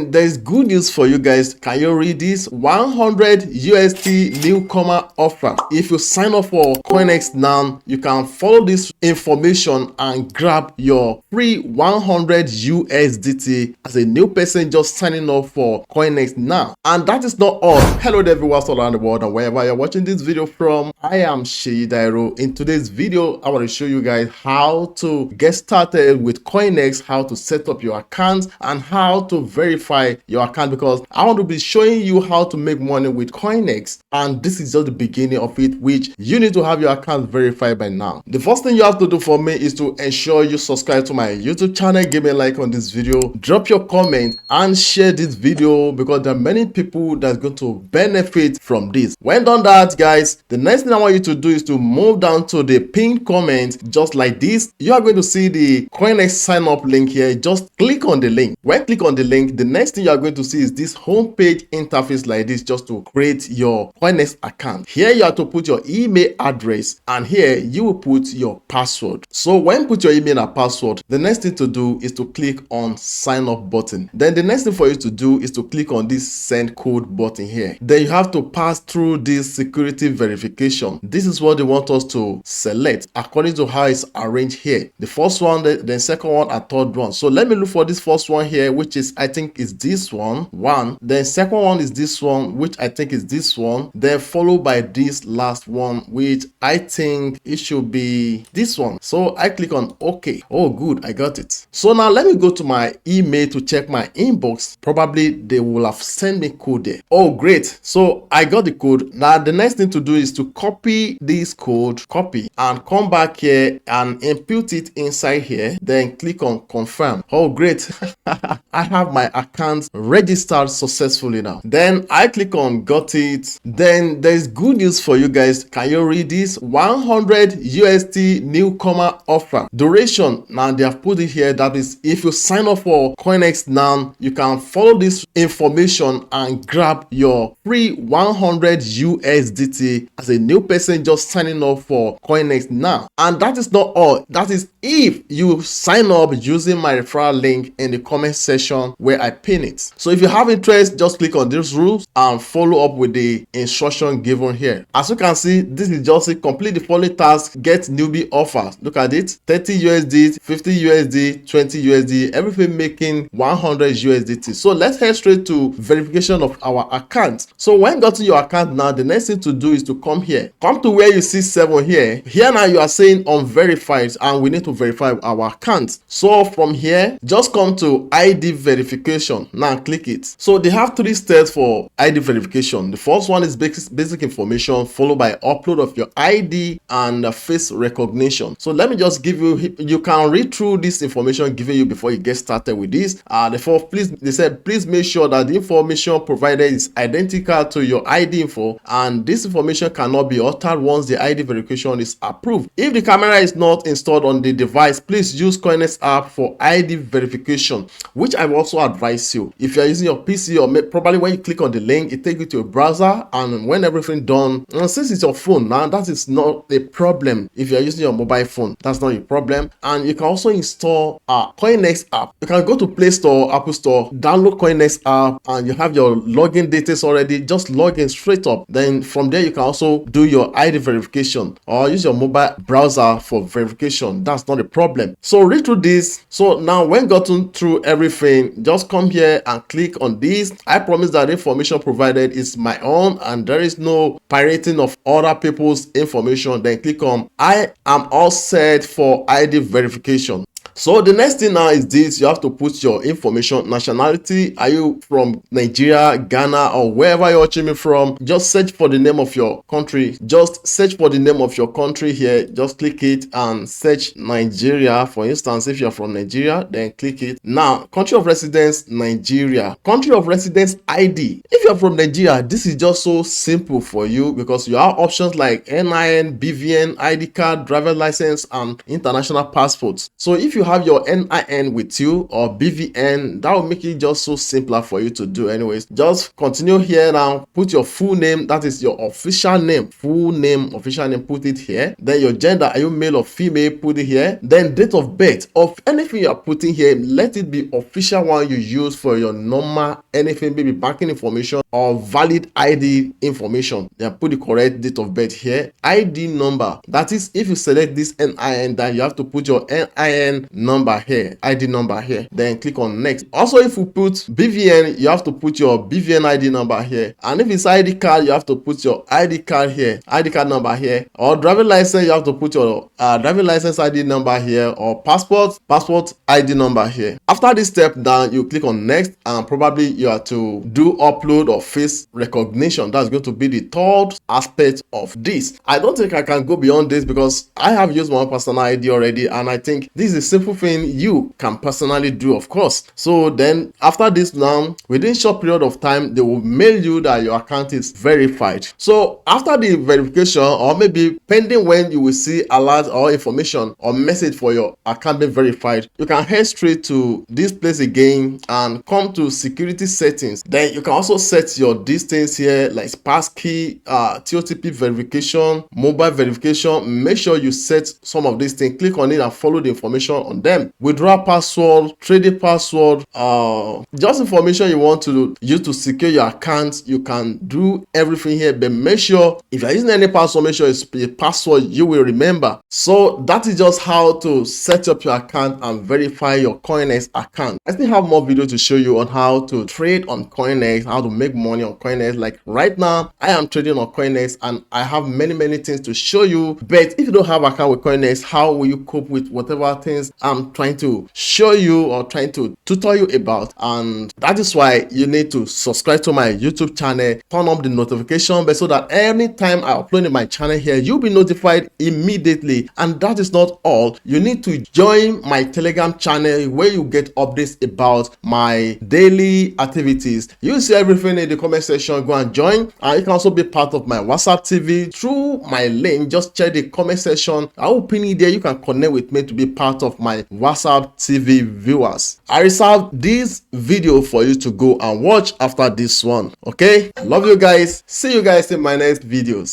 There's good news for you guys. Can you read this? 100 USD newcomer offer. If you sign up for CoinEx now, you can follow this information and grab your free 100 USDT as a new person just signing up for CoinEx now. And that is not all. Hello there, everyone all around the world and wherever you're watching this video from. I am Dairo. In today's video, I want to show you guys how to get started with CoinEx, how to set up your account, and how to verify your account, because I want to be showing you how to make money with CoinEx, and this is just the beginning of it, which you need to have your account verified by now. The first thing you have to do for me is to ensure you subscribe to my YouTube channel, give me a like on this video, drop your comment and share this video, because there are many people that's going to benefit from this. When done that, guys, the next thing I want you to do is to move down to the pinned comment just like this. You are going to see the CoinEx sign up link here. Just click on the link. When click on the link, the next thing you are going to see is this homepage interface like this, just to create your CoinEx account. Here you have to put your email address, and here you will put your password. So when you put your email and password, the next thing to do is to click on sign up button. Then the next thing for you to do is to click on this send code button here. Then you have to pass through this security verification. This is what they want us to select according to how it's arranged here. The first one, the second one, and third one. So let me look for this first one here, which is, I think is this one. Then second one is this one, which I think is this one. Then followed by this last one, which I think it should be this one. So I click on OK. Oh, good, I got it. So now let me go to my email to check my inbox. Probably they will have sent me code there. Oh, great. So I got the code. Now the next thing to do is to copy this code, and come back here and input it inside here. Then click on confirm. Oh, great. I have my account registered successfully now. Then I click on got it. Then there's good news for you guys. Can you read this? 100 USD newcomer offer. Duration, now they have put it here. That is, if you sign up for CoinEx now, you can follow this information and grab your free 100 USDT as a new person just signing up for CoinEx now. And that is not all. That is if you sign up using my referral link in the comment section where I pin it. So if you have interest, just click on these rules and follow up with the instruction given here. As you can see, this is just a complete the following task, get newbie offers. Look at it, 30 USD, 50 USD, 20 USD, everything making 100 USDT. So let's head straight to verification of our account. So when you got to your account now, the next thing to do is to come here. Come to where you see 7 here. Here now you are saying unverified, and we need to verify our account. So from here, just come to ID verification. Now click it. So they have 3 steps for ID verification. The first one is basic information, followed by upload of your ID and face recognition. So let me just give you can read through this information given you before you get started with this. Therefore, please make sure that the information provided is identical to your ID info, and this information cannot be altered once the ID verification is approved. If the camera is not installed on the device, please use CoinEx app for ID verification, which I also advise you. If you're using your PC, or probably when you click on the link, it takes you to a browser, and when everything done, and since it's your phone now, that is not a problem. If you're using your mobile phone, that's not a problem. And you can also install a CoinEx app. You can go to Play Store, Apple Store, download CoinEx app, and you have your login details already. Just log in straight up. Then from there, you can also do your ID verification or use your mobile browser for verification. That's not a problem. So read through this. So now when gotten through everything, just come here and click on this. I promise that the information provided is my own and there is no pirating of other people's information. Then click on I am all set for ID verification. So the next thing now is this: you have to put your information, nationality. Are you from Nigeria, Ghana, or wherever you're watching me from? Just search for the name of your country. Just search for the name of your country here. Just click it and search Nigeria. For instance, if you're from Nigeria, then click it. Now, country of residence, Nigeria. Country of residence ID. If you're from Nigeria, this is just so simple for you because you have options like NIN, BVN, ID card, driver license, and international passports. So if you have your NIN with you or BVN, that will make it just so simpler for you to do. Anyways, just continue here now. Put your full name, that is your official name, full name, official name, put it here. Then your gender, are you male or female, put it here. Then date of birth of anything you are putting here, let it be official one you use for your normal anything, maybe banking information or valid ID information. Then put the correct date of birth here. ID number, that is if you select this NIN, then you have to put your NIN number here, ID number here. Then click on next. Also, if you put BVN, you have to put your BVN ID number here. And if it's ID card, you have to put your ID card here, ID card number here. Or driving license, you have to put your driving license ID number here, or passport ID number here. After this step down, you click on next, and probably you have to do upload or face recognition. That's going to be the third aspect of this. I don't think I can go beyond this because I have used my personal ID already, and I think this is a simple thing you can personally do, of course. So then after this now, within short period of time, they will mail you that your account is verified. So after the verification, or maybe pending when you will see alert or information or message for your account being verified, you can head straight to this place again and come to security settings. Then you can also set your distance here, like passkey, TOTP verification, mobile verification. Make sure you set some of these things. Click on it and follow the information on them. Withdrawal password, trading password, just information you want to use to secure your account. You can do everything here, but make sure if you're using any password, make sure it's a password you will remember. So that is just how to set up your account and verify your CoinEx account. I still have more videos to show you on how to trade on CoinEx, how to make money on CoinEx. Like right now, I am trading on CoinEx and I have many things to show you. But if you don't have an account with CoinEx, how will you cope with whatever things I'm trying to show you or trying to tutor you about? And that is why you need to subscribe to my YouTube channel, turn on the notification bell so that anytime I upload in my channel here, you'll be notified immediately. And that is not all. You need to join my Telegram channel where you get updates about my daily activities. You see everything in the comment section. Go and join, and you can also be part of my WhatsApp TV through my link. Just check the comment section. I will pin it there. You can connect with me to be part of my WhatsApp TV viewers. I reserve this video for you to go and watch after this one. Okay, love you guys. See you guys in my next videos.